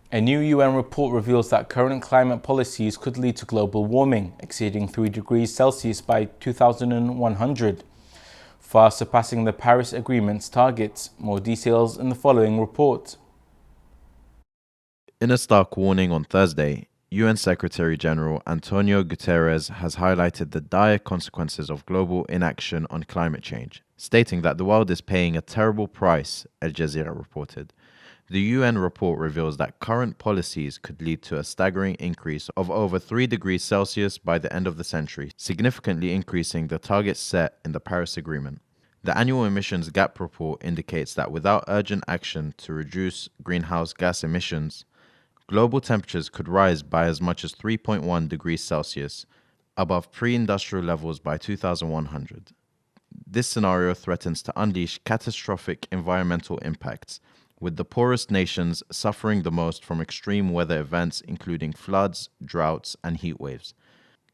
A new UN report reveals that current climate policies could lead to global warming, exceeding 3 degrees Celsius by 2100, far surpassing the Paris Agreement's targets. More details in the following report. In a stark warning on Thursday, UN Secretary-General Antonio Guterres has highlighted the dire consequences of global inaction on climate change, stating that the world is paying a terrible price, Jazeera reported. The UN report reveals that current policies could lead to a staggering increase of over 3 degrees Celsius by the end of the century, significantly increasing the targets set in the Paris Agreement. The annual emissions gap report indicates that without urgent action to reduce greenhouse gas emissions, global temperatures could rise by as much as 3.1 degrees Celsius, above pre-industrial levels by 2100. This scenario threatens to unleash catastrophic environmental impacts, with the poorest nations suffering the most from extreme weather events including floods, droughts, and heatwaves.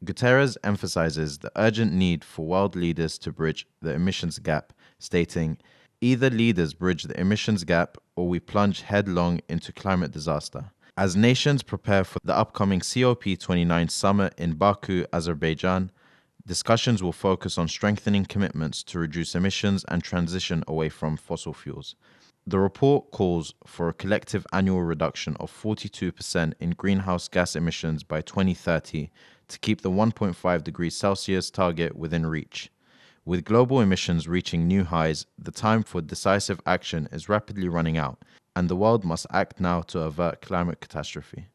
Guterres emphasizes the urgent need for world leaders to bridge the emissions gap, stating, "Either leaders bridge the emissions gap or we plunge headlong into climate disaster." As nations prepare for the upcoming COP29 summit in Baku, Azerbaijan, discussions will focus on strengthening commitments to reduce emissions and transition away from fossil fuels. The report calls for a collective annual reduction of 42% in greenhouse gas emissions by 2030 to keep the 1.5 degrees Celsius target within reach. With global emissions reaching new highs, the time for decisive action is rapidly running out, and the world must act now to avert climate catastrophe.